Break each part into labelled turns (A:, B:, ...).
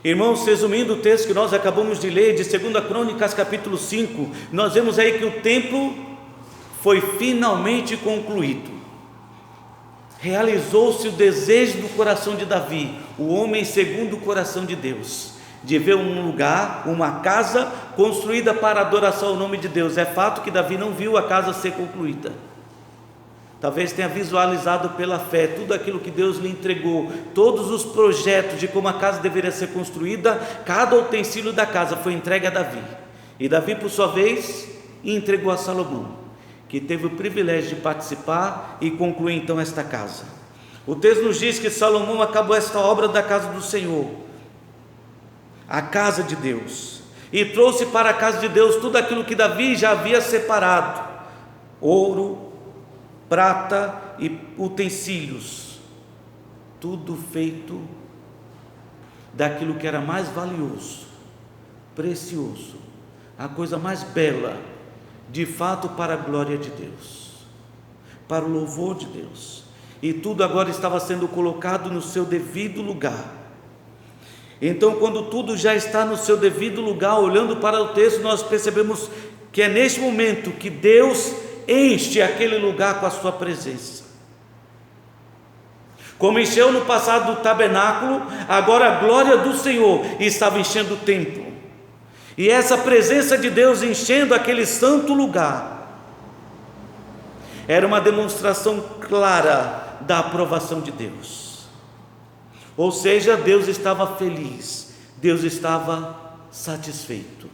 A: Irmãos, resumindo o texto que nós acabamos de ler, de 2 Crônicas capítulo 5, nós vemos aí que o templo foi finalmente concluído. Realizou-se o desejo do coração de Davi, o homem segundo o coração de Deus, de ver um lugar, uma casa construída para adoração ao nome de Deus. É fato que Davi não viu a casa ser concluída, talvez tenha visualizado pela fé tudo aquilo que Deus lhe entregou, todos os projetos de como a casa deveria ser construída. Cada utensílio da casa foi entregue a Davi, e Davi, por sua vez, entregou a Salomão, que teve o privilégio de participar e concluir então esta casa. O texto nos diz que Salomão acabou esta obra da casa do Senhor, a casa de Deus, e trouxe para a casa de Deus tudo aquilo que Davi já havia separado: ouro, prata e utensílios, tudo feito daquilo que era mais valioso, precioso, a coisa mais bela, de fato para a glória de Deus, para o louvor de Deus, e tudo agora estava sendo colocado no seu devido lugar. Então, quando tudo já está no seu devido lugar, olhando para o texto, nós percebemos que é neste momento que Deus enche aquele lugar com a sua presença. Como encheu no passado do tabernáculo, agora a glória do Senhor estava enchendo o templo, e essa presença de Deus enchendo aquele santo lugar era uma demonstração clara da aprovação de Deus. Ou seja, Deus estava feliz, Deus estava satisfeito.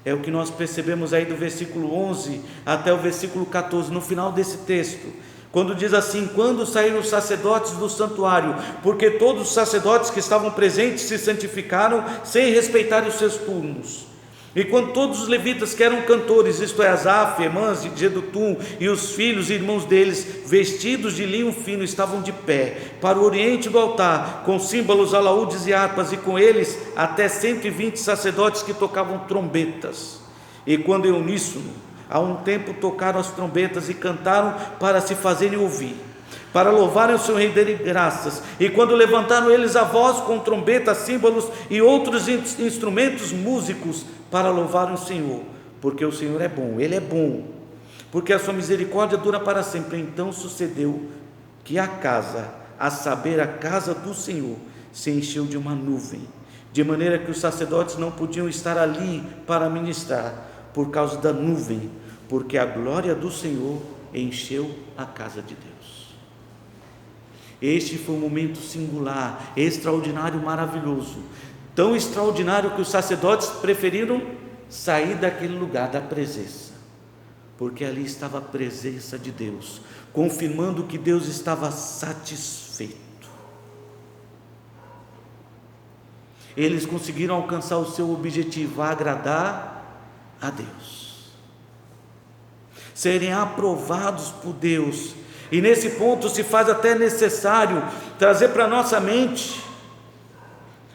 A: É o que nós percebemos aí do versículo 11 até o versículo 14, no final desse texto, quando diz assim: quando saíram os sacerdotes do santuário, porque todos os sacerdotes que estavam presentes se santificaram sem respeitar os seus turnos, e quando todos os levitas que eram cantores, isto é, Asaf, Emãs, Jedutum e os filhos e irmãos deles, vestidos de linho fino, estavam de pé para o oriente do altar, com símbolos, alaúdes e harpas, e com eles até 120 sacerdotes que tocavam trombetas. E quando em uníssono, a um tempo, tocaram as trombetas e cantaram para se fazerem ouvir, para louvarem o seu rei, dele graças. E quando levantaram eles a voz com trombetas, símbolos e outros instrumentos músicos, para louvar o Senhor, porque o Senhor é bom, Ele é bom, porque a sua misericórdia dura para sempre. Então sucedeu que a casa, a saber, a casa do Senhor, se encheu de uma nuvem, de maneira que os sacerdotes não podiam estar ali para ministrar, por causa da nuvem, porque a glória do Senhor encheu a casa de Deus. Este foi um momento singular, extraordinário, maravilhoso, tão extraordinário que os sacerdotes preferiram sair daquele lugar da presença, porque ali estava a presença de Deus, confirmando que Deus estava satisfeito. Eles conseguiram alcançar o seu objetivo, agradar a Deus, serem aprovados por Deus. E nesse ponto se faz até necessário trazer para nossa mente,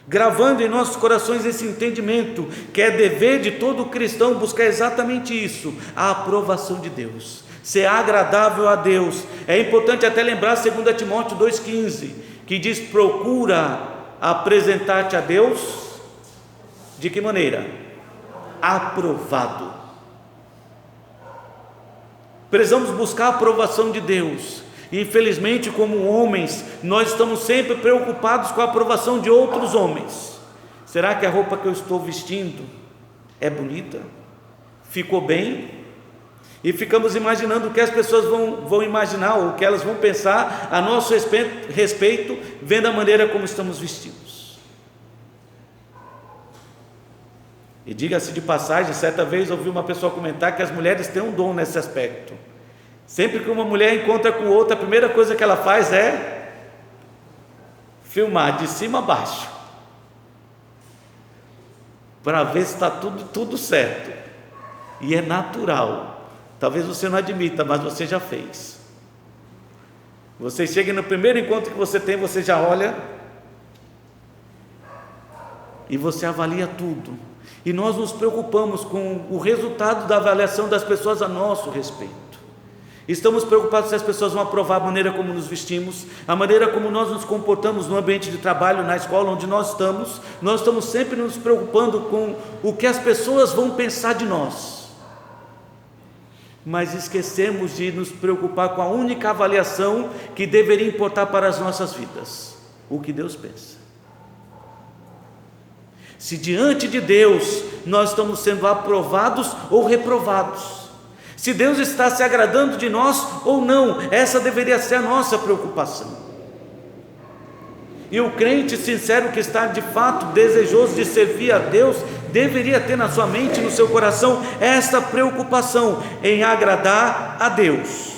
A: gravando em nossos corações esse entendimento, que é dever de todo cristão buscar exatamente isso, a aprovação de Deus, ser agradável a Deus. É importante até lembrar 2 Timóteo 2,15, que diz: procura apresentar-te a Deus, de que maneira? Aprovado. Precisamos buscar a aprovação de Deus. Infelizmente, como homens, nós estamos sempre preocupados com a aprovação de outros homens. Será que a roupa que eu estou vestindo é bonita? Ficou bem? E ficamos imaginando o que as pessoas vão imaginar, ou o que elas vão pensar a nosso respeito, vendo a maneira como estamos vestidos. E diga-se de passagem, certa vez ouvi uma pessoa comentar que as mulheres têm um dom nesse aspecto. Sempre que uma mulher encontra com outra, a primeira coisa que ela faz é filmar de cima a baixo, para ver se está tudo certo. E é natural. Talvez você não admita, mas você já fez. Você chega no primeiro encontro que você tem, você já olha e você avalia tudo. E nós nos preocupamos com o resultado da avaliação das pessoas a nosso respeito. Estamos preocupados se as pessoas vão aprovar a maneira como nos vestimos, a maneira como nós nos comportamos no ambiente de trabalho, na escola onde nós estamos sempre nos preocupando com o que as pessoas vão pensar de nós, mas esquecemos de nos preocupar com a única avaliação que deveria importar para as nossas vidas: o que Deus pensa. Se diante de Deus nós estamos sendo aprovados ou reprovados, se Deus está se agradando de nós ou não, essa deveria ser a nossa preocupação. E o crente sincero que está de fato desejoso de servir a Deus, deveria ter na sua mente, no seu coração, esta preocupação em agradar a Deus.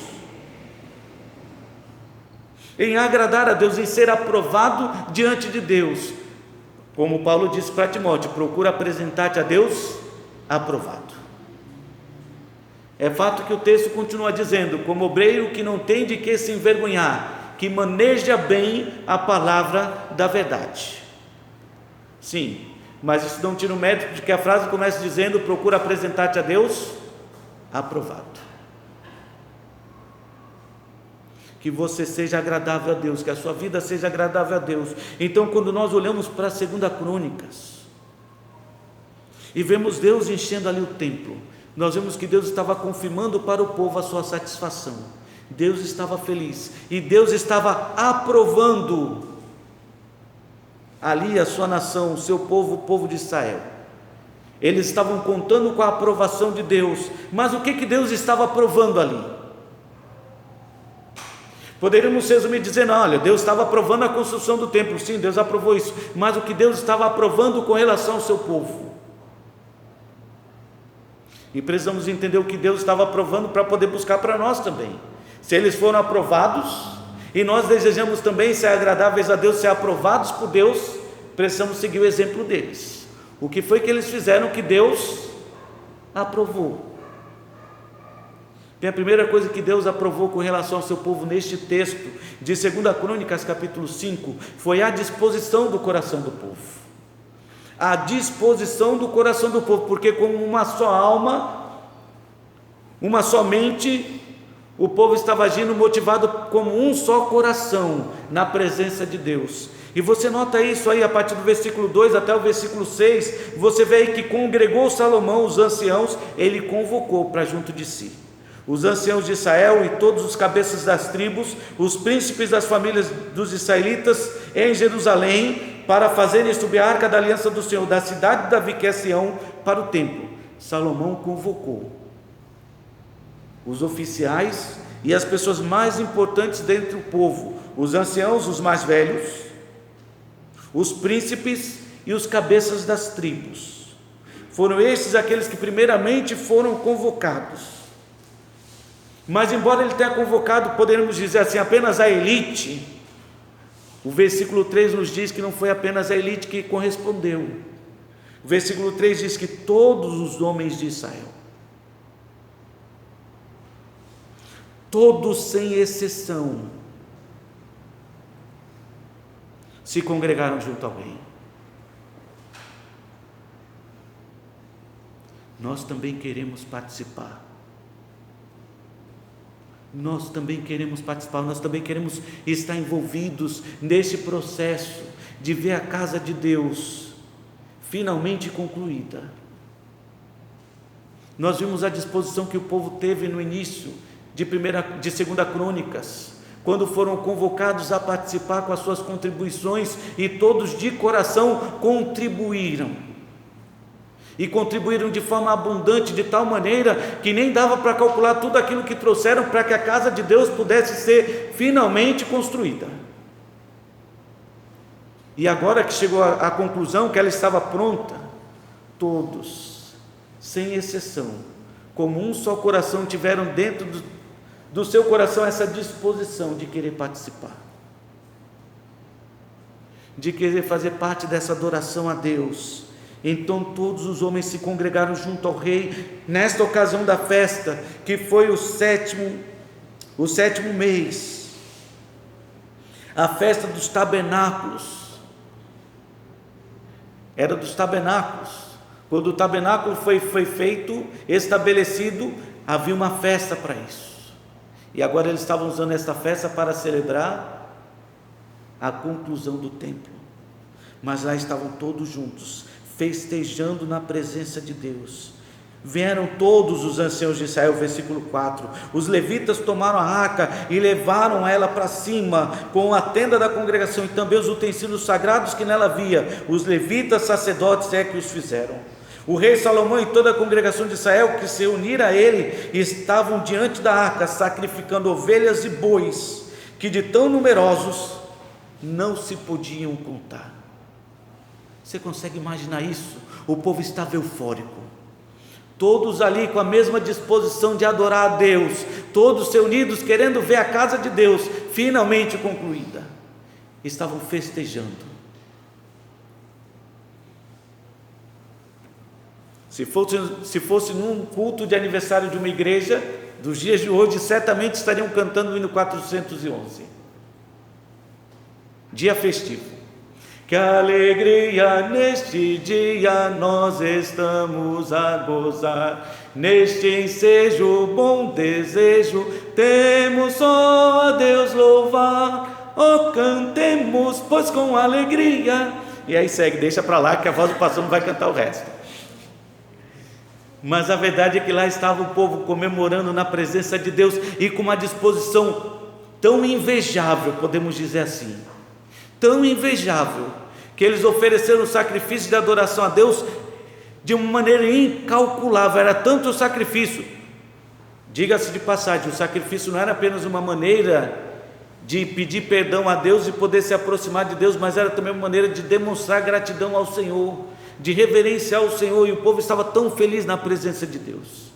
A: Em agradar a Deus, em ser aprovado diante de Deus. Como Paulo disse para Timóteo: procura apresentar-te a Deus aprovado. É fato que o texto continua dizendo: como obreiro que não tem de que se envergonhar, que maneja bem a palavra da verdade. Sim, mas isso não tira o mérito de que a frase começa dizendo: procura apresentar-te a Deus aprovado. Que você seja agradável a Deus, que a sua vida seja agradável a Deus. Então, quando nós olhamos para a 2 Crônicas e vemos Deus enchendo ali o templo, nós vemos que Deus estava confirmando para o povo a sua satisfação. Deus estava feliz e Deus estava aprovando ali a sua nação, o seu povo, o povo de Israel. Eles estavam contando com a aprovação de Deus, mas o que Deus estava aprovando ali? Poderíamos resumir dizendo: olha, Deus estava aprovando a construção do templo. Sim, Deus aprovou isso, mas o que Deus estava aprovando com relação ao seu povo? E precisamos entender o que Deus estava aprovando para poder buscar para nós também. Se eles foram aprovados e nós desejamos também ser agradáveis a Deus, ser aprovados por Deus, precisamos seguir o exemplo deles. O que foi que eles fizeram que Deus aprovou? Tem a primeira coisa que Deus aprovou com relação ao seu povo neste texto de 2 Crônicas capítulo 5, foi a disposição do coração do povo. A disposição do coração do povo, porque com uma só alma, uma só mente, o povo estava agindo motivado como um só coração na presença de Deus. E você nota isso aí a partir do versículo 2 até o versículo 6, você vê aí que congregou Salomão os anciãos, ele convocou para junto de si os anciãos de Israel e todos os cabeças das tribos, os príncipes das famílias dos israelitas em Jerusalém, para fazerem subir a arca da aliança do Senhor, da cidade de Davi, que é Sião, para o templo. Salomão convocou os oficiais e as pessoas mais importantes dentre o povo, os anciãos, os mais velhos, os príncipes e os cabeças das tribos. Foram estes aqueles que primeiramente foram convocados. Mas embora ele tenha convocado, poderíamos dizer assim, apenas a elite, o versículo 3 nos diz que não foi apenas a elite que correspondeu. O versículo 3 diz que todos os homens de Israel, todos sem exceção, se congregaram junto ao rei. Nós também queremos participar. Nós também queremos participar, nós também queremos estar envolvidos nesse processo de ver a casa de Deus finalmente concluída. Nós vimos a disposição que o povo teve no início de 2 Crônicas, quando foram convocados a participar com as suas contribuições, e todos de coração contribuíram. E contribuíram de forma abundante, de tal maneira que nem dava para calcular tudo aquilo que trouxeram para que a casa de Deus pudesse ser finalmente construída. E agora que chegou à conclusão que ela estava pronta, todos, sem exceção, como um só coração, tiveram dentro do seu coração essa disposição de querer participar, de querer fazer parte dessa adoração a Deus. Então todos os homens se congregaram junto ao rei, nesta ocasião da festa, que foi o sétimo mês, a festa dos tabernáculos. Era dos tabernáculos. Quando o tabernáculo foi feito, estabelecido, havia uma festa para isso. E agora eles estavam usando esta festa para celebrar a conclusão do templo. Mas lá estavam todos juntos, festejando na presença de Deus. Vieram todos os anciãos de Israel, versículo 4. Os levitas tomaram a arca e levaram ela para cima com a tenda da congregação e também os utensílios sagrados que nela havia. Os levitas sacerdotes é que os fizeram. O rei Salomão e toda a congregação de Israel que se uniram a ele estavam diante da arca, sacrificando ovelhas e bois, que de tão numerosos não se podiam contar. Você consegue imaginar isso? O povo estava eufórico. Todos ali com a mesma disposição de adorar a Deus, todos reunidos querendo ver a casa de Deus finalmente concluída, estavam festejando. Se fosse num culto de aniversário de uma igreja, dos dias de hoje, certamente estariam cantando o hino 411, dia festivo. Que alegria neste dia nós estamos a gozar, neste ensejo bom desejo, temos só a Deus louvar, oh cantemos pois com alegria, e aí segue, deixa para lá que a voz do pastor não vai cantar o resto. Mas a verdade é que lá estava o povo comemorando na presença de Deus, e com uma disposição tão invejável, podemos dizer assim, tão invejável, que eles ofereceram sacrifício de adoração a Deus de uma maneira incalculável. Era tanto o sacrifício, diga-se de passagem, o sacrifício não era apenas uma maneira de pedir perdão a Deus e poder se aproximar de Deus, mas era também uma maneira de demonstrar gratidão ao Senhor, de reverenciar o Senhor, e o povo estava tão feliz na presença de Deus,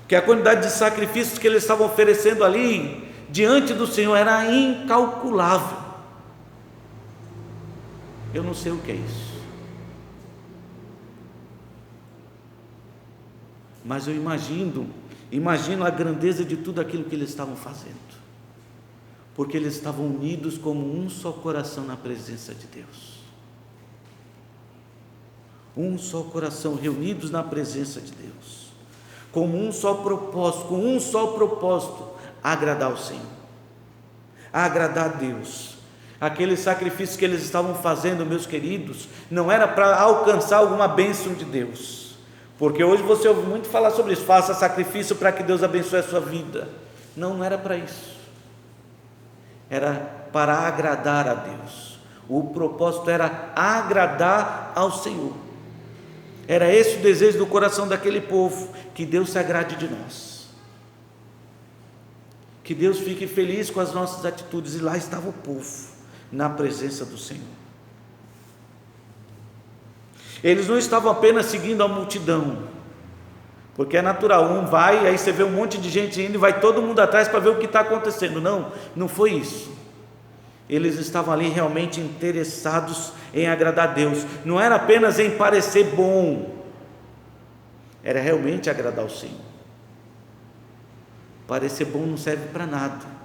A: que a quantidade de sacrifícios que eles estavam oferecendo ali, diante do Senhor, era incalculável. Eu não sei o que é isso, mas eu imagino a grandeza de tudo aquilo que eles estavam fazendo, porque eles estavam unidos como um só coração na presença de Deus, um só coração, reunidos na presença de Deus, como um só propósito, agradar ao Senhor, agradar a Deus. Aquele sacrifício que eles estavam fazendo, meus queridos, não era para alcançar alguma bênção de Deus, porque hoje você ouve muito falar sobre isso, faça sacrifício para que Deus abençoe a sua vida. Não era para isso, era para agradar a Deus. O propósito era agradar ao Senhor. Era esse o desejo do coração daquele povo, que Deus se agrade de nós, que Deus fique feliz com as nossas atitudes. E lá estava o povo na presença do Senhor. Eles não estavam apenas seguindo a multidão, porque é natural, um vai, aí você vê um monte de gente indo e vai todo mundo atrás para ver o que está acontecendo. Não foi isso. Eles estavam ali realmente interessados em agradar a Deus. Não era apenas em parecer bom, era realmente agradar o Senhor. Parecer bom não serve para nada.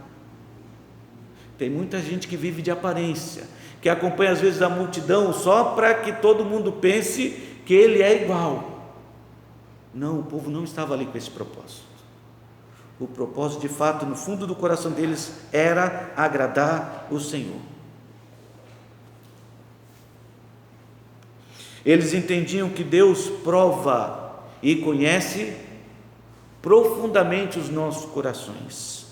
A: Tem muita gente que vive de aparência, que acompanha às vezes a multidão só para que todo mundo pense que ele é igual. Não, o povo não estava ali com esse propósito. O propósito, de fato, no fundo do coração deles, era agradar o Senhor. Eles entendiam que Deus prova e conhece profundamente os nossos corações.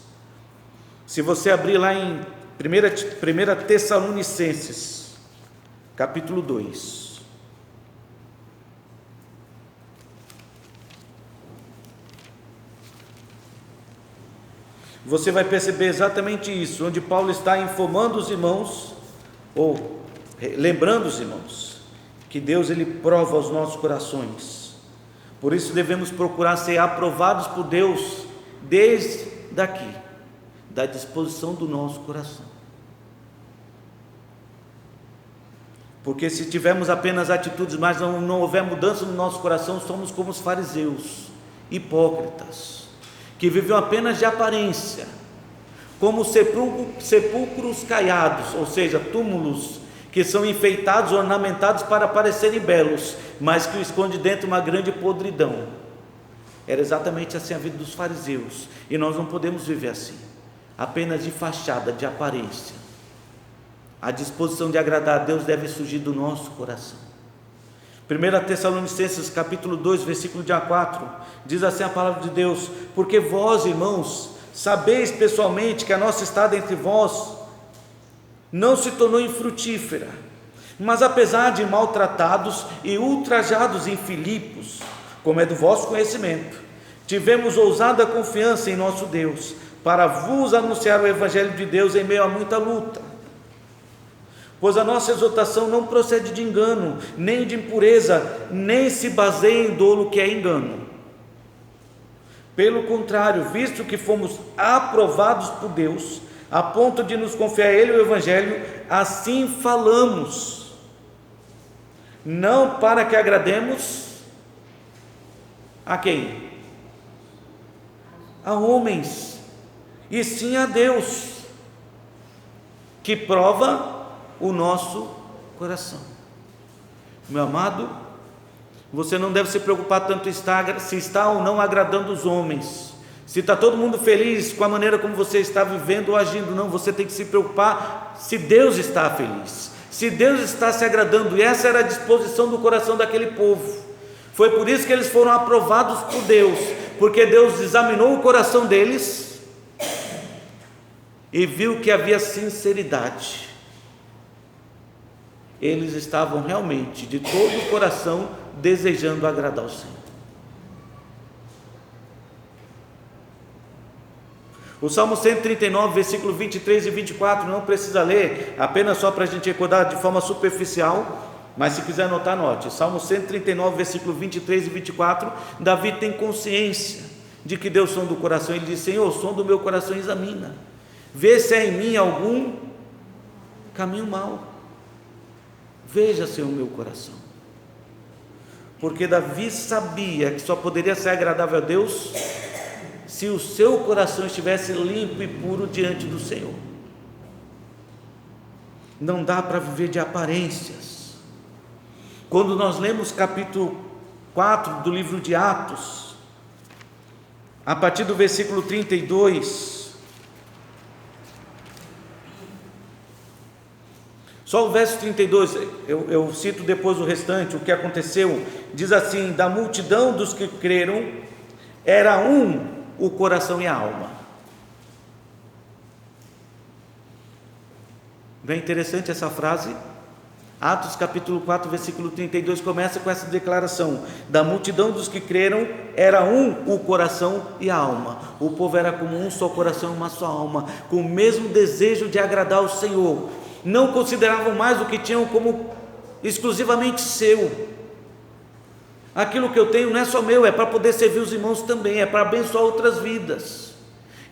A: Se você abrir lá em 1 Tessalonicenses, capítulo 2, você vai perceber exatamente isso, onde Paulo está informando os irmãos, ou lembrando os irmãos, que Deus ele prova os nossos corações. Por isso devemos procurar ser aprovados por Deus desde daqui, da disposição do nosso coração. Porque se tivermos apenas atitudes, mas não houver mudança no nosso coração, somos como os fariseus, hipócritas, que viviam apenas de aparência, como sepulcros caiados, ou seja, túmulos que são enfeitados, ornamentados para parecerem belos, mas que esconde dentro uma grande podridão. Era exatamente assim a vida dos fariseus, e nós não podemos viver assim, apenas de fachada, de aparência. A disposição de agradar a Deus deve surgir do nosso coração. 1 Tessalonicenses capítulo 2, versículo de 4, diz assim a palavra de Deus: porque vós, irmãos, sabeis pessoalmente que a nossa estada entre vós não se tornou infrutífera, mas apesar de maltratados e ultrajados em Filipos, como é do vosso conhecimento, tivemos ousada confiança em nosso Deus, para vos anunciar o Evangelho de Deus em meio a muita luta. Pois a nossa exortação não procede de engano, nem de impureza, nem se baseia em dolo que é engano. Pelo contrário, visto que fomos aprovados por Deus, a ponto de nos confiar a Ele o Evangelho, assim falamos, não para que agrademos a quem? A homens, e sim a Deus, que prova o nosso coração. Meu amado, você não deve se preocupar tanto se está ou não agradando os homens, se está todo mundo feliz com a maneira como você está vivendo ou agindo. Não, você tem que se preocupar se Deus está feliz, se Deus está se agradando. E essa era a disposição do coração daquele povo. Foi por isso que eles foram aprovados por Deus, porque Deus examinou o coração deles e viu que havia sinceridade. Eles estavam realmente de todo o coração desejando agradar ao Senhor. O Salmo 139, versículo 23 e 24, não precisa ler, apenas só para a gente recordar de forma superficial, mas se quiser anotar, anote. Salmo 139, versículo 23 e 24, Davi tem consciência de que Deus sonda o coração. Ele diz: Senhor, sonda o meu coração e examina, vê se há em mim algum caminho mau. Veja, Senhor, o meu coração. Porque Davi sabia que só poderia ser agradável a Deus se o seu coração estivesse limpo e puro diante do Senhor. Não dá para viver de aparências. Quando nós lemos capítulo 4 do livro de Atos, a partir do versículo 32, só o verso 32, eu cito depois o restante, o que aconteceu. Diz assim: da multidão dos que creram, era um o coração e a alma. Bem interessante essa frase. Atos capítulo 4, versículo 32 começa com essa declaração: da multidão dos que creram, era um o coração e a alma. O povo era como um só coração e uma só alma, com o mesmo desejo de agradar ao Senhor. Não consideravam mais o que tinham como exclusivamente seu. Aquilo que eu tenho não é só meu, é para poder servir os irmãos também, é para abençoar outras vidas.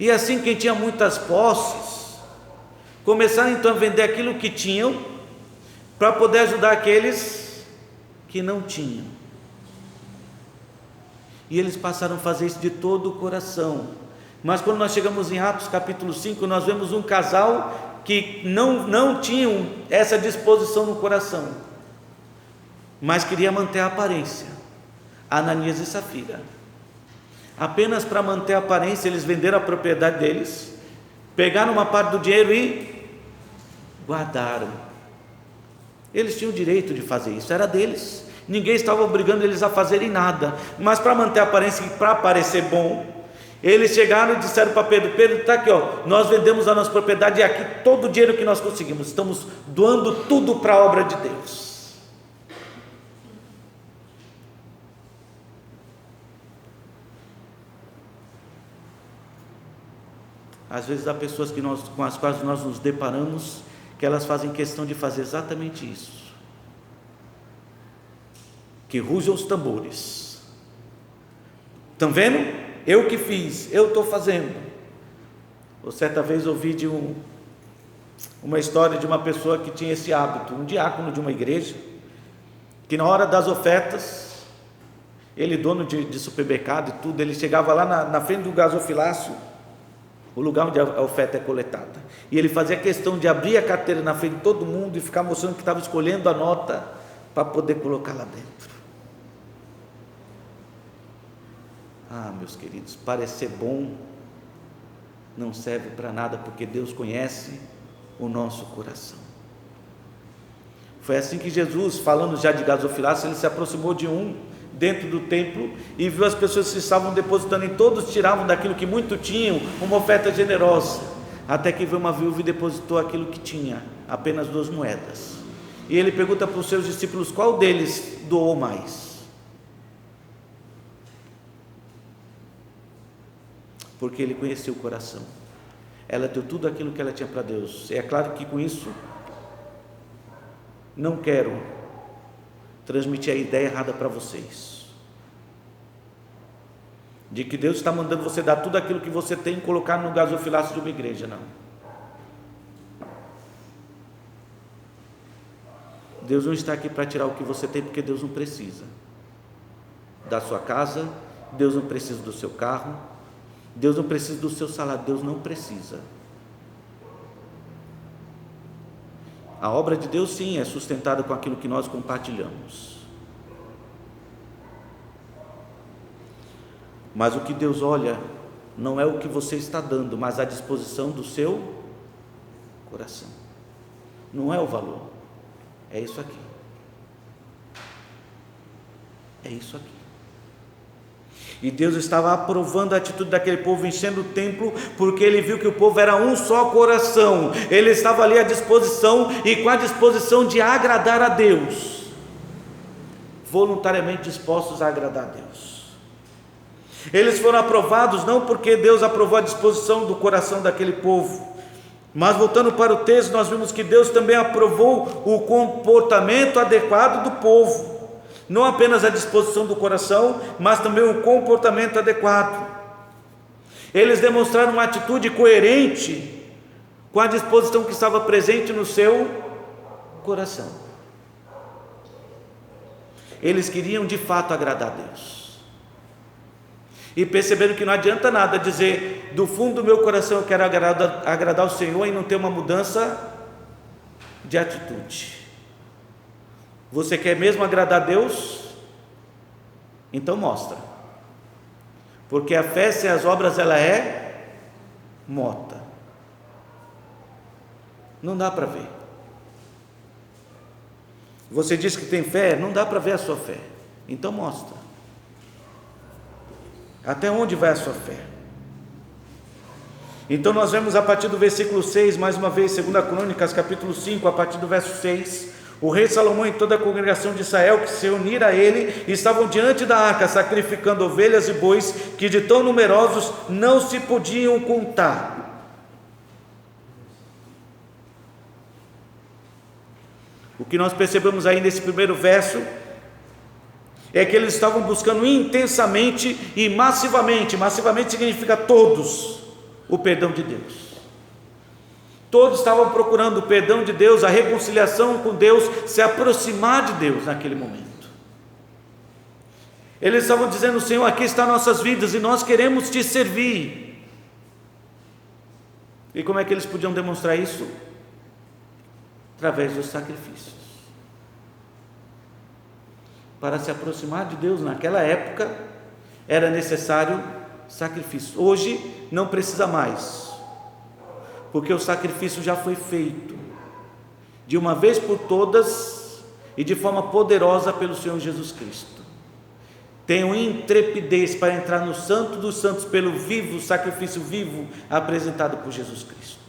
A: E assim, quem tinha muitas posses, começaram então a vender aquilo que tinham, para poder ajudar aqueles que não tinham. E eles passaram a fazer isso de todo o coração. Mas quando nós chegamos em Atos capítulo 5, nós vemos um casal que não tinham essa disposição no coração, mas queria manter a aparência. Ananias e Safira, apenas para manter a aparência, eles venderam a propriedade deles, pegaram uma parte do dinheiro e guardaram. Eles tinham o direito de fazer isso, era deles, ninguém estava obrigando eles a fazerem nada, mas para manter a aparência e para parecer bom, eles chegaram e disseram para Pedro: Pedro, está aqui, ó, nós vendemos a nossa propriedade e aqui todo o dinheiro que nós conseguimos, estamos doando tudo para a obra de Deus. Às vezes há pessoas com as quais nós nos deparamos, que elas fazem questão de fazer exatamente isso. Que rujam os tambores. Estão vendo? Eu que fiz, eu estou fazendo. Eu certa vez ouvi de uma história de uma pessoa que tinha esse hábito, um diácono de uma igreja, que na hora das ofertas, ele dono de supermercado e tudo, ele chegava lá na frente do gasofilácio, o lugar onde a oferta é coletada, e ele fazia questão de abrir a carteira na frente de todo mundo e ficar mostrando que estava escolhendo a nota para poder colocar lá dentro. Meus queridos, parecer bom não serve para nada, porque Deus conhece o nosso coração. Foi assim que Jesus, falando já de gasofilácio, ele se aproximou de um dentro do templo e viu as pessoas que estavam depositando, e todos tiravam daquilo que muito tinham uma oferta generosa, até que veio uma viúva e depositou aquilo que tinha, apenas 2 moedas. E ele pergunta para os seus discípulos qual deles doou mais. Porque ele conhecia o coração. Ela deu tudo aquilo que ela tinha para Deus. E é claro que com isso não quero transmitir a ideia errada para vocês, de que Deus está mandando você dar tudo aquilo que você tem e colocar no gasofilácio de uma igreja. Não. Deus não está aqui para tirar o que você tem, porque Deus não precisa da sua casa, Deus não precisa do seu carro, Deus não precisa do seu salário, Deus não precisa. A obra de Deus, sim, é sustentada com aquilo que nós compartilhamos. Mas o que Deus olha não é o que você está dando, mas a disposição do seu coração. Não é o valor, é isso aqui. É isso aqui. E Deus estava aprovando a atitude daquele povo, enchendo o templo, porque ele viu que o povo era um só coração. Ele estava ali à disposição, e com a disposição de agradar a Deus, voluntariamente dispostos a agradar a Deus. Eles foram aprovados não porque Deus aprovou a disposição do coração daquele povo, mas voltando para o texto, nós vimos que Deus também aprovou o comportamento adequado do povo. Não apenas a disposição do coração, mas também o comportamento adequado. Eles demonstraram uma atitude coerente com a disposição que estava presente no seu coração. Eles queriam de fato agradar a Deus, e perceberam que não adianta nada dizer do fundo do meu coração eu quero agradar o Senhor e não ter uma mudança de atitude. Você quer mesmo agradar a Deus? Então mostra, porque a fé sem as obras ela é morta. Não dá para ver. Você diz que tem fé, não dá para ver a sua fé, então mostra. Até onde vai a sua fé? Então nós vemos a partir do versículo 6, mais uma vez, 2 Crônicas, capítulo 5, a partir do verso 6, o rei Salomão e toda a congregação de Israel que se uniram a ele, estavam diante da arca, sacrificando ovelhas e bois, que de tão numerosos não se podiam contar. O que nós percebemos aí nesse primeiro verso é que eles estavam buscando intensamente e massivamente significa todos, o perdão de Deus. Todos estavam procurando o perdão de Deus, a reconciliação com Deus, se aproximar de Deus naquele momento. Eles estavam dizendo: Senhor, aqui estão nossas vidas e nós queremos te servir. E como é que eles podiam demonstrar isso? Através dos sacrifícios. Para se aproximar de Deus naquela época era necessário sacrifício. Hoje não precisa mais, porque o sacrifício já foi feito de uma vez por todas e de forma poderosa pelo Senhor Jesus Cristo. Tenham intrepidez para entrar no Santo dos Santos pelo vivo sacrifício vivo apresentado por Jesus Cristo.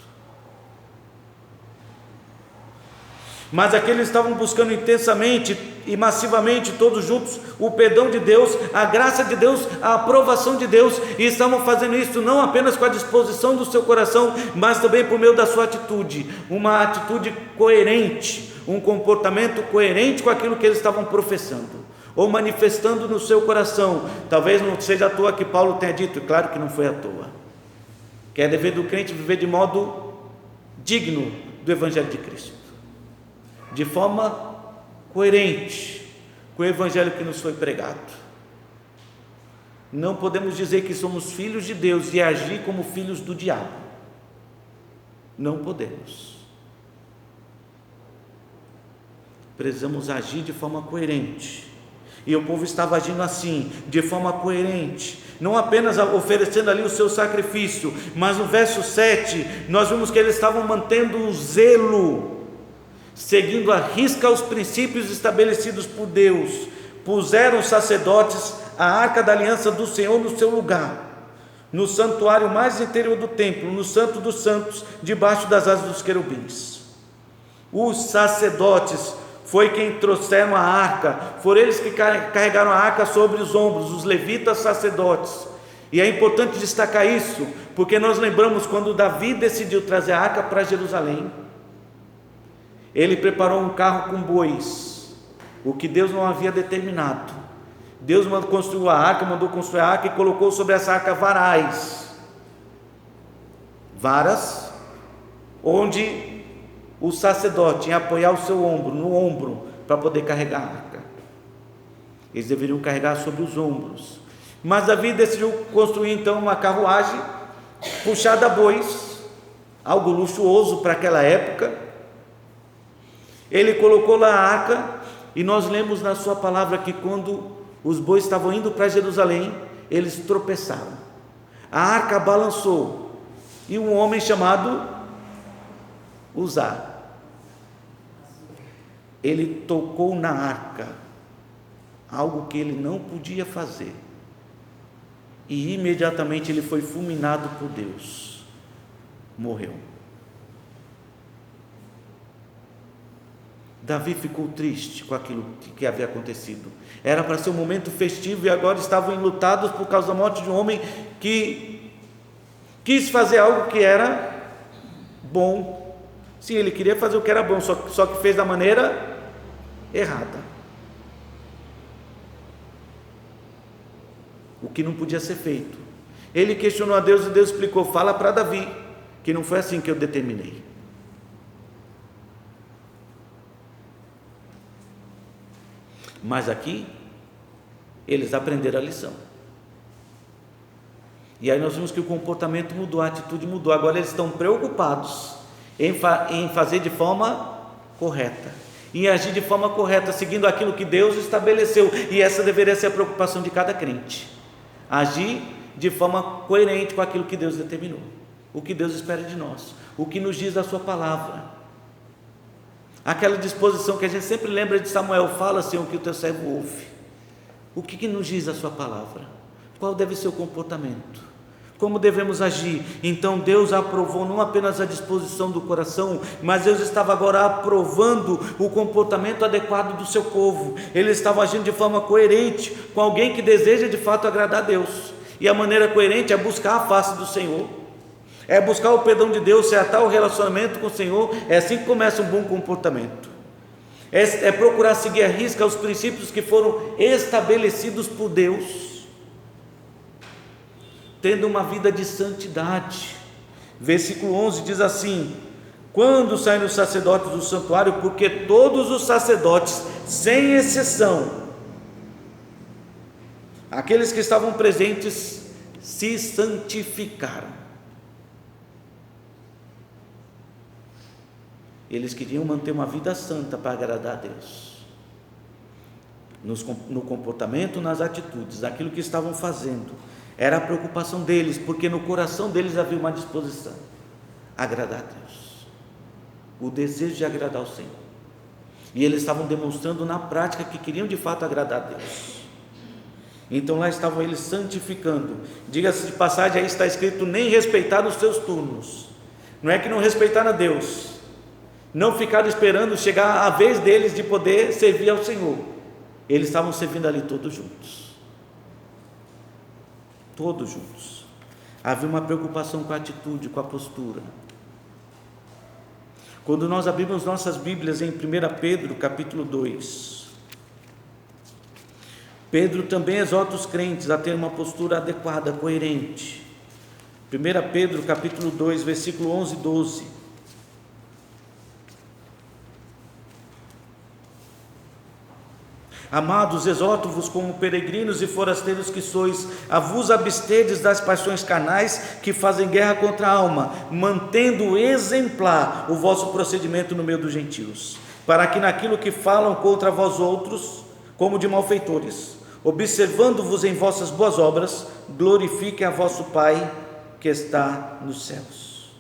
A: Mas aqueles estavam buscando intensamente e massivamente, todos juntos, o perdão de Deus, a graça de Deus, a aprovação de Deus, e estavam fazendo isso não apenas com a disposição do seu coração, mas também por meio da sua atitude, uma atitude coerente, um comportamento coerente com aquilo que eles estavam professando, ou manifestando no seu coração. Talvez não seja à toa que Paulo tenha dito, e claro que não foi à toa, que é dever do crente viver de modo digno do Evangelho de Cristo, de forma coerente com o Evangelho que nos foi pregado. Não podemos dizer que somos filhos de Deus e agir como filhos do diabo. Não podemos. Precisamos agir de forma coerente. E o povo estava agindo assim, de forma coerente, não apenas oferecendo ali o seu sacrifício, mas no verso 7, nós vimos que eles estavam mantendo o zelo, seguindo à risca os princípios estabelecidos por Deus. Puseram os sacerdotes a arca da aliança do Senhor no seu lugar, no santuário mais interior do templo, no santo dos santos, debaixo das asas dos querubins. Os sacerdotes foi quem trouxeram a arca, foram eles que carregaram a arca sobre os ombros, os levitas sacerdotes. E é importante destacar isso, porque nós lembramos quando Davi decidiu trazer a arca para Jerusalém, ele preparou um carro com bois, o que Deus não havia determinado. Deus mandou construir a arca e colocou sobre essa arca varas, onde o sacerdote ia apoiar o seu ombro, no ombro, para poder carregar a arca. Eles deveriam carregar sobre os ombros. Mas Davi decidiu construir então uma carruagem puxada a bois, algo luxuoso para aquela época. Ele colocou lá a arca, e nós lemos na sua palavra que quando os bois estavam indo para Jerusalém, eles tropeçaram. A arca balançou, e um homem chamado Uzá, ele tocou na arca, algo que ele não podia fazer, e imediatamente ele foi fulminado por Deus, morreu. Davi ficou triste com aquilo que havia acontecido. Era para ser um momento festivo, e agora estavam enlutados por causa da morte de um homem que quis fazer algo que era bom. Sim, ele queria fazer o que era bom, só que fez da maneira errada, o que não podia ser feito. Ele questionou a Deus, e Deus explicou: fala para Davi que não foi assim que eu determinei. Mas aqui eles aprenderam a lição, e aí nós vimos que o comportamento mudou, a atitude mudou. Agora eles estão preocupados em fazer de forma correta, em agir de forma correta, seguindo aquilo que Deus estabeleceu. E essa deveria ser a preocupação de cada crente: agir de forma coerente com aquilo que Deus determinou, o que Deus espera de nós, o que nos diz a sua palavra. Aquela disposição que a gente sempre lembra de Samuel: fala, Senhor, que o teu servo ouve. O que nos diz a sua palavra? Qual deve ser o comportamento? Como devemos agir? Então Deus aprovou não apenas a disposição do coração, mas Deus estava agora aprovando o comportamento adequado do seu povo. Eles estavam agindo de forma coerente com alguém que deseja de fato agradar a Deus, e a maneira coerente é buscar a face do Senhor, é buscar o perdão de Deus, é atar o relacionamento com o Senhor. É assim que começa um bom comportamento, é procurar seguir à risca os princípios que foram estabelecidos por Deus, tendo uma vida de santidade. Versículo 11 diz assim: quando saíram os sacerdotes do santuário, porque todos os sacerdotes, sem exceção, aqueles que estavam presentes, se santificaram. Eles queriam manter uma vida santa para agradar a Deus, no comportamento, nas atitudes, aquilo que estavam fazendo. Era a preocupação deles, porque no coração deles havia uma disposição: agradar a Deus, o desejo de agradar ao Senhor. E eles estavam demonstrando na prática que queriam de fato agradar a Deus. Então lá estavam eles santificando. Diga-se de passagem, aí está escrito: nem respeitar os seus turnos. Não é que não respeitaram a Deus, não ficaram esperando chegar a vez deles de poder servir ao Senhor. Eles estavam servindo ali todos juntos. Todos juntos. Havia uma preocupação com a atitude, com a postura. Quando nós abrimos nossas Bíblias em 1 Pedro capítulo 2, Pedro também exorta os crentes a ter uma postura adequada, coerente. 1 Pedro capítulo 2, versículo 11 e 12. Amados, exorto-vos como peregrinos e forasteiros que sois, a vos absterdes das paixões carnais que fazem guerra contra a alma, mantendo exemplar o vosso procedimento no meio dos gentios, para que naquilo que falam contra vós outros, como de malfeitores, observando-vos em vossas boas obras, glorifiquem a vosso Pai que está nos céus.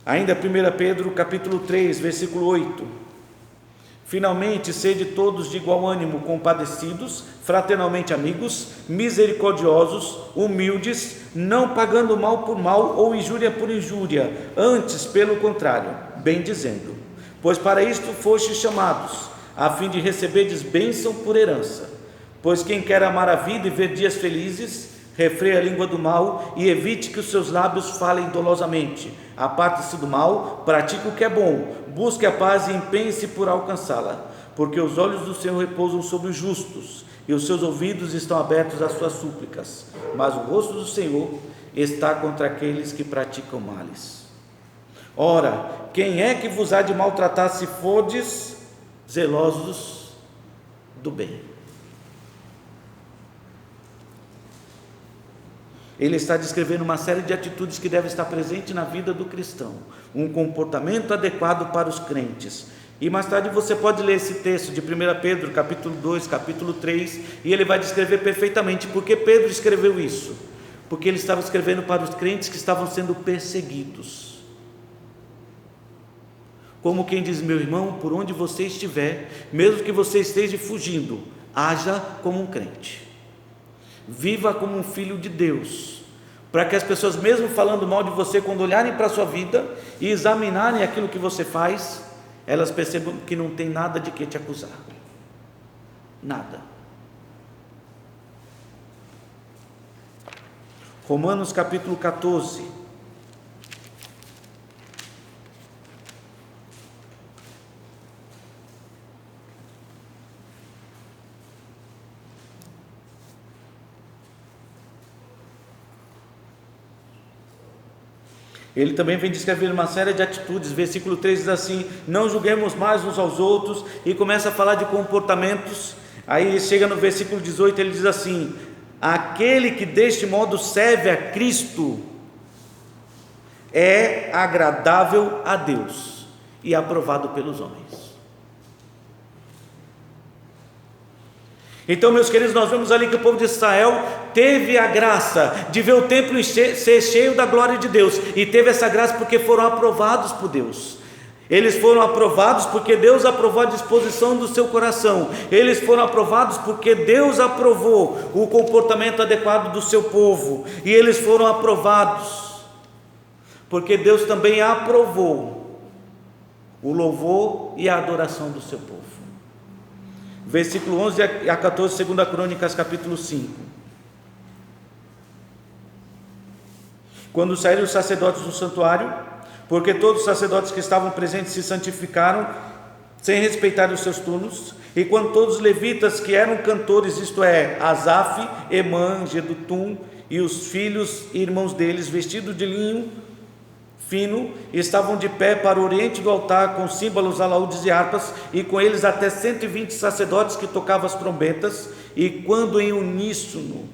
A: Ainda 1 Pedro capítulo 3, versículo 8: finalmente, sede todos de igual ânimo, compadecidos, fraternalmente amigos, misericordiosos, humildes, não pagando mal por mal ou injúria por injúria, antes, pelo contrário, bendizendo, pois para isto fostes chamados, a fim de receberdes bênção por herança. Pois quem quer amar a vida e ver dias felizes, refreia a língua do mal e evite que os seus lábios falem dolosamente. Aparte-se do mal, pratique o que é bom, busque a paz e empenhe-se por alcançá-la, porque os olhos do Senhor repousam sobre os justos e os seus ouvidos estão abertos às suas súplicas, mas o rosto do Senhor está contra aqueles que praticam males. Ora, quem é que vos há de maltratar se fordes zelosos do bem? Ele está descrevendo uma série de atitudes que devem estar presentes na vida do cristão, um comportamento adequado para os crentes. E mais tarde você pode ler esse texto de 1 Pedro, capítulo 2, capítulo 3, e ele vai descrever perfeitamente por que Pedro escreveu isso. Porque ele estava escrevendo para os crentes que estavam sendo perseguidos. Como quem diz: meu irmão, por onde você estiver, mesmo que você esteja fugindo, haja como um crente. Viva como um filho de Deus, para que as pessoas, mesmo falando mal de você, quando olharem para a sua vida e examinarem aquilo que você faz, elas percebam que não tem nada de que te acusar. Nada. Romanos capítulo 14. Ele também vem descrever uma série de atitudes. Versículo 3 diz assim: não julguemos mais uns aos outros, e começa a falar de comportamentos. Aí chega no versículo 18, ele diz assim: aquele que deste modo serve a Cristo é agradável a Deus e aprovado pelos homens. Então, meus queridos, nós vemos ali que o povo de Israel teve a graça de ver o templo ser cheio da glória de Deus, e teve essa graça porque foram aprovados por Deus. Eles foram aprovados porque Deus aprovou a disposição do seu coração. Eles foram aprovados porque Deus aprovou o comportamento adequado do seu povo. E eles foram aprovados porque Deus também aprovou o louvor e a adoração do seu povo. Versículo 11 a 14, 2 Crônicas capítulo 5. Quando saíram os sacerdotes do santuário, porque todos os sacerdotes que estavam presentes se santificaram, sem respeitar os seus turnos, e quando todos os levitas que eram cantores, isto é, Asaf, Emã, Jedutum, e os filhos e irmãos deles, vestidos de linho fino, estavam de pé para o oriente do altar, com símbolos, alaúdes e harpas, e com eles até 120 sacerdotes que tocavam as trombetas, e quando em uníssono,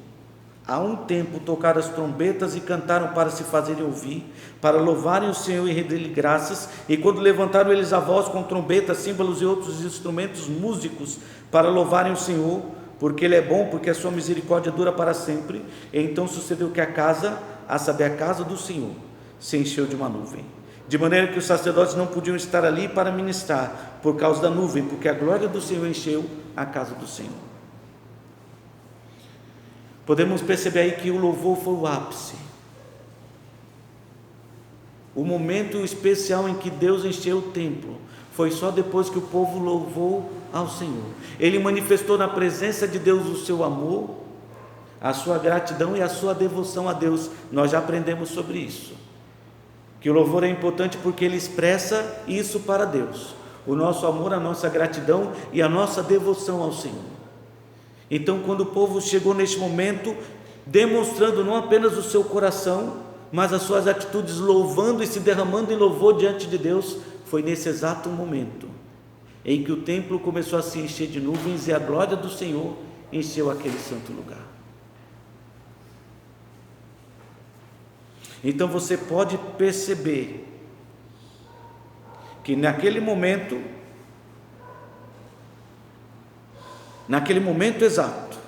A: a um tempo, tocaram as trombetas e cantaram para se fazerem ouvir, para louvarem o Senhor e render-lhe graças, e quando levantaram eles a voz com trombetas, símbolos e outros instrumentos músicos, para louvarem o Senhor, porque Ele é bom, porque a sua misericórdia dura para sempre, então sucedeu que a casa, a saber, a casa do Senhor, se encheu de uma nuvem, de maneira que os sacerdotes não podiam estar ali para ministrar, por causa da nuvem, porque a glória do Senhor encheu a casa do Senhor. Podemos perceber aí que o louvor foi o ápice, o momento especial em que Deus encheu o templo, foi só depois que o povo louvou ao Senhor. Ele manifestou na presença de Deus o seu amor, a sua gratidão e a sua devoção a Deus. Nós já aprendemos sobre isso, que o louvor é importante porque ele expressa isso para Deus, o nosso amor, a nossa gratidão e a nossa devoção ao Senhor. Então, quando o povo chegou neste momento, demonstrando não apenas o seu coração, mas as suas atitudes, louvando e se derramando em louvor diante de Deus, foi nesse exato momento em que o templo começou a se encher de nuvens e a glória do Senhor encheu aquele santo lugar. Então você pode perceber que naquele momento exato,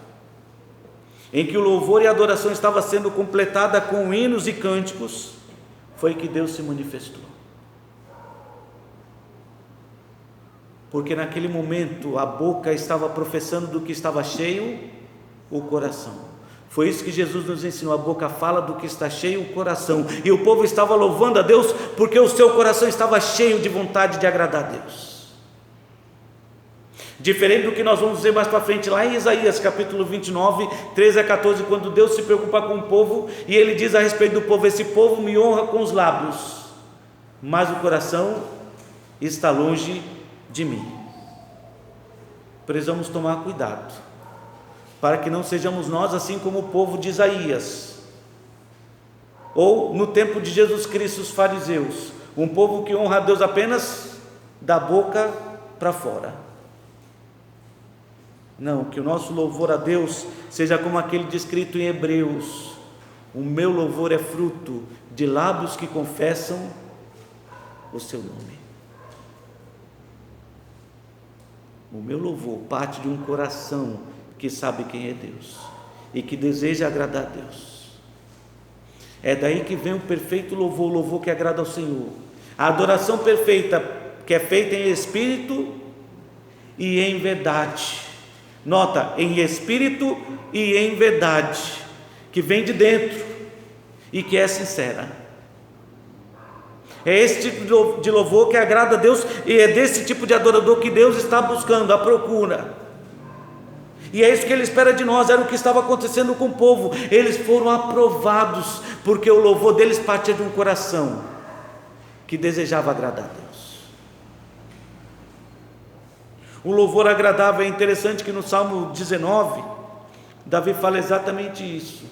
A: em que o louvor e a adoração estava sendo completada com hinos e cânticos, foi que Deus se manifestou. Porque naquele momento a boca estava professando do que estava cheio o coração. Foi isso que Jesus nos ensinou: a boca fala do que está cheio o coração. E o povo estava louvando a Deus porque o seu coração estava cheio de vontade de agradar a Deus. Diferente do que nós vamos ver mais para frente lá em Isaías capítulo 29, 13 a 14, quando Deus se preocupa com o povo e Ele diz a respeito do povo: esse povo me honra com os lábios, mas o coração está longe de mim. Precisamos tomar cuidado para que não sejamos nós assim como o povo de Isaías, ou no tempo de Jesus Cristo os fariseus, um povo que honra a Deus apenas da boca para fora. Não, que o nosso louvor a Deus seja como aquele descrito em Hebreus: o meu louvor é fruto de lábios que confessam o seu nome. O meu louvor parte de um coração que sabe quem é Deus e que deseja agradar a Deus. É daí que vem o perfeito louvor, o louvor que agrada ao Senhor. A adoração perfeita, que é feita em espírito e em verdade. Nota, em espírito e em verdade, que vem de dentro e que é sincera. É esse tipo de louvor que agrada a Deus, e é desse tipo de adorador que Deus está buscando, à procura. E é isso que Ele espera de nós. Era o que estava acontecendo com o povo. Eles foram aprovados, porque o louvor deles partia de um coração que desejava agradar a Deus. O louvor agradável, é interessante que no Salmo 19, Davi fala exatamente isso: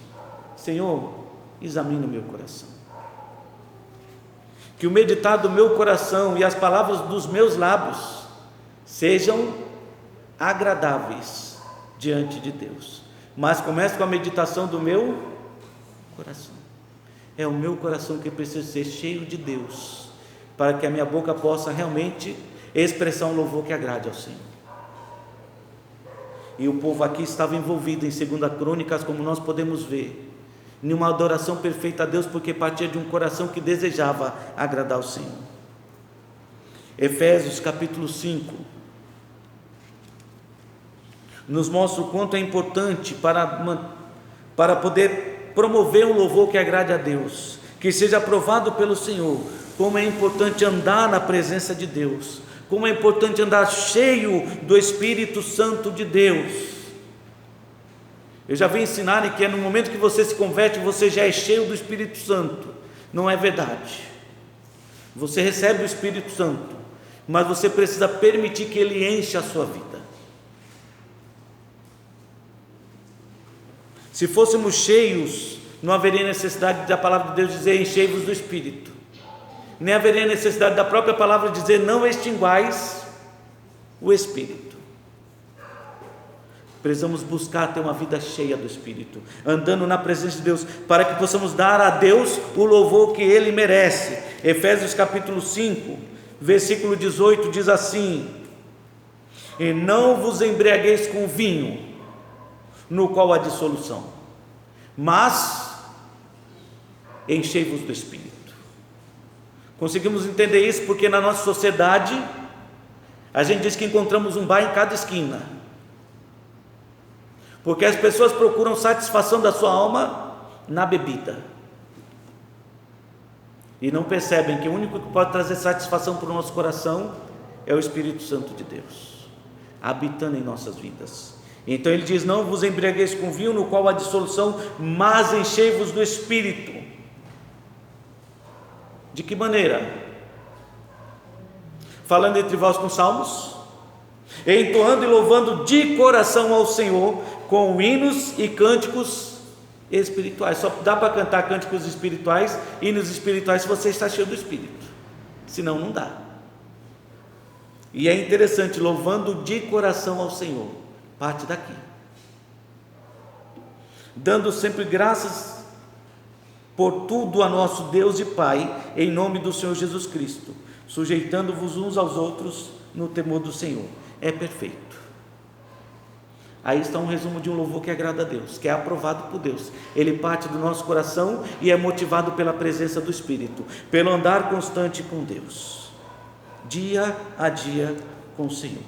A: Senhor, examina o meu coração, que o meditar do meu coração e as palavras dos meus lábios sejam agradáveis diante de Deus. Mas comece com a meditação do meu coração. É o meu coração que precisa ser cheio de Deus, para que a minha boca possa realmente expressar um louvor que agrade ao Senhor. E o povo aqui estava envolvido em 2 Crônicas, como nós podemos ver, em uma adoração perfeita a Deus, porque partia de um coração que desejava agradar ao Senhor. Efésios capítulo 5 nos mostra o quanto é importante para poder promover um louvor que agrade a Deus, que seja aprovado pelo Senhor. Como é importante andar na presença de Deus, como é importante andar cheio do Espírito Santo de Deus. Eu já vi ensinarem que é no momento que você se converte, você já é cheio do Espírito Santo. Não é verdade. Você recebe o Espírito Santo, mas você precisa permitir que Ele encha a sua vida. Se fôssemos cheios, não haveria necessidade da palavra de Deus dizer: enchei-vos do Espírito. Nem haveria necessidade da própria palavra dizer: não extinguais o Espírito. Precisamos buscar ter uma vida cheia do Espírito, andando na presença de Deus, para que possamos dar a Deus o louvor que Ele merece. Efésios capítulo 5, versículo 18 diz assim: e não vos embriagueis com vinho, no qual há dissolução, mas enchei-vos do Espírito. Conseguimos entender isso porque na nossa sociedade a gente diz que encontramos um bar em cada esquina, porque as pessoas procuram satisfação da sua alma na bebida e não percebem que o único que pode trazer satisfação para o nosso coração é o Espírito Santo de Deus habitando em nossas vidas. Então ele diz: não vos embriagueis com vinho, no qual há dissolução, mas enchei-vos do Espírito. De que maneira? Falando entre vós com salmos, entoando e louvando de coração ao Senhor, com hinos e cânticos espirituais. Só dá para cantar cânticos espirituais, hinos espirituais, se você está cheio do Espírito, senão não dá. E é interessante, louvando de coração ao Senhor, parte daqui, dando sempre graças por tudo a nosso Deus e Pai, em nome do Senhor Jesus Cristo, sujeitando-vos uns aos outros no temor do Senhor. É perfeito. Aí está um resumo de um louvor que agrada a Deus, que é aprovado por Deus. Ele parte do nosso coração e é motivado pela presença do Espírito, pelo andar constante com Deus, dia a dia com o Senhor.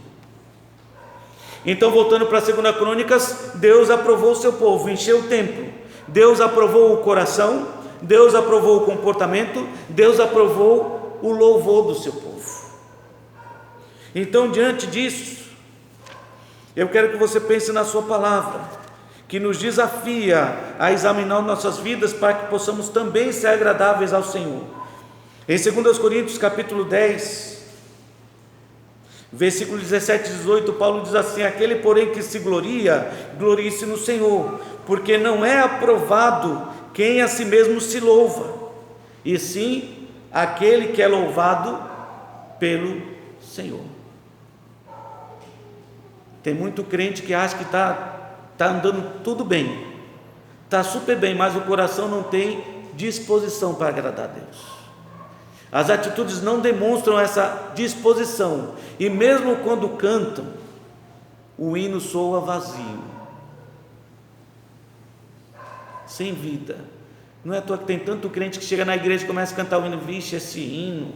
A: Então, voltando para 2 Crônicas, Deus aprovou o seu povo, encheu o templo. Deus aprovou o coração, Deus aprovou o comportamento, Deus aprovou o louvor do seu povo. Então, diante disso, eu quero que você pense na sua palavra, que nos desafia a examinar nossas vidas para que possamos também ser agradáveis ao Senhor. Em 2 Coríntios capítulo 10, versículo 17 e 18, Paulo diz assim: aquele porém que se gloria, glorie-se no Senhor, porque não é aprovado quem a si mesmo se louva, e sim aquele que é louvado pelo Senhor. Tem muito crente que acha que está andando tudo bem, está super bem, mas o coração não tem disposição para agradar a Deus. As atitudes não demonstram essa disposição, e mesmo quando cantam, o hino soa vazio, sem vida. Não é à toa que tem tanto crente que chega na igreja e começa a cantar o hino. Vixe, esse hino,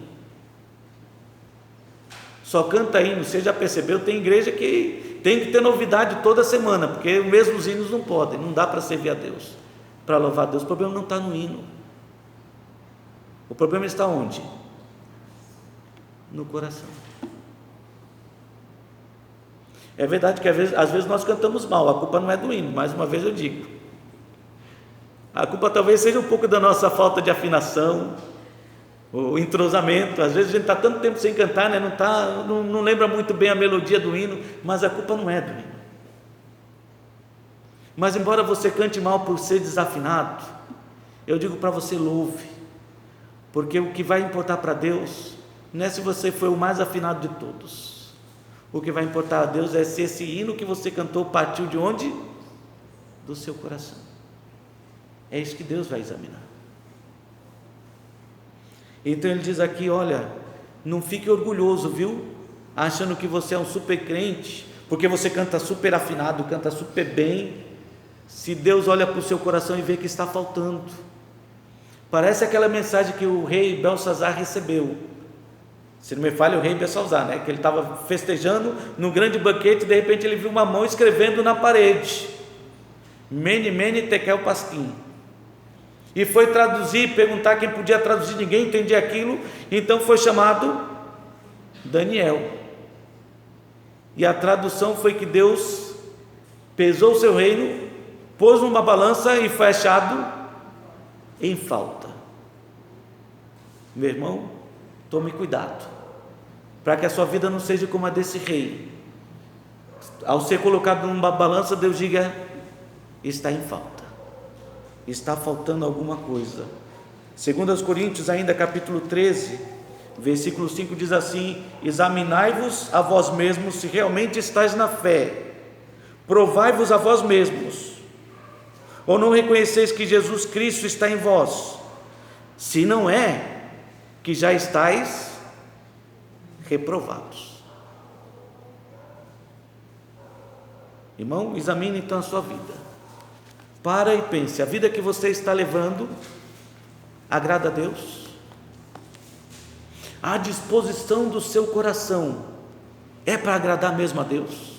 A: só canta hino. Você já percebeu? Tem igreja que tem que ter novidade toda semana, porque os mesmos hinos não podem, não dá para servir a Deus, para louvar a Deus. O problema não está no hino, o problema está onde? No coração. É verdade que às vezes nós cantamos mal, a culpa não é do hino, mais uma vez eu digo, a culpa talvez seja um pouco da nossa falta de afinação, o entrosamento. Às vezes a gente está tanto tempo sem cantar, né? não lembra muito bem a melodia do hino, mas a culpa não é do hino. Mas embora você cante mal por ser desafinado, eu digo para você: louve, porque o que vai importar para Deus não é se você foi o mais afinado de todos. O que vai importar a Deus é se esse hino que você cantou partiu de onde? Do seu coração. É isso que Deus vai examinar. Então ele diz aqui: olha, não fique orgulhoso, viu? Achando que você é um super crente, porque você canta super afinado, canta super bem. Se Deus olha para o seu coração e vê que está faltando. Parece aquela mensagem que o rei Belsazar recebeu. Se não me falha, o rei Belsazar, né? Que ele estava festejando num grande banquete, e de repente ele viu uma mão escrevendo na parede: Mene, Mene, Tekel, Pasquim. E foi traduzir, perguntar quem podia traduzir, ninguém entendia aquilo. Então foi chamado Daniel, e a tradução foi que Deus pesou o seu reino, pôs numa balança e foi achado em falta. Meu irmão, tome cuidado, para que a sua vida não seja como a desse rei. Ao ser colocado numa balança, Deus diga: está em falta, está faltando alguma coisa. 2 Coríntios ainda capítulo 13, versículo 5 diz assim: examinai-vos a vós mesmos se realmente estáis na fé, provai-vos a vós mesmos, ou não reconheceis que Jesus Cristo está em vós? Se não é, que já estáis reprovados. Irmão, examine então a sua vida. Para e pense: a vida que você está levando agrada a Deus? A disposição do seu coração é para agradar mesmo a Deus?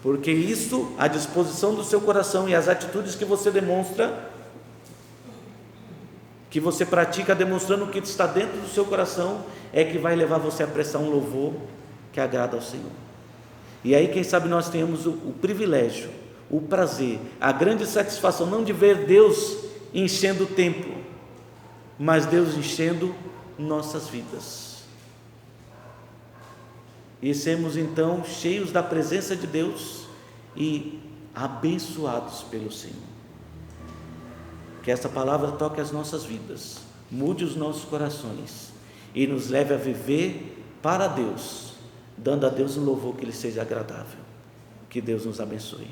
A: Porque isso, a disposição do seu coração e as atitudes que você demonstra, que você pratica demonstrando o que está dentro do seu coração, é que vai levar você a prestar um louvor que agrada ao Senhor. E aí, quem sabe, nós tenhamos o privilégio, o prazer, a grande satisfação, não de ver Deus enchendo o templo, mas Deus enchendo nossas vidas, e sermos então cheios da presença de Deus e abençoados pelo Senhor. Que essa palavra toque as nossas vidas, mude os nossos corações e nos leve a viver para Deus, dando a Deus um louvor que lhe seja agradável. Que Deus nos abençoe.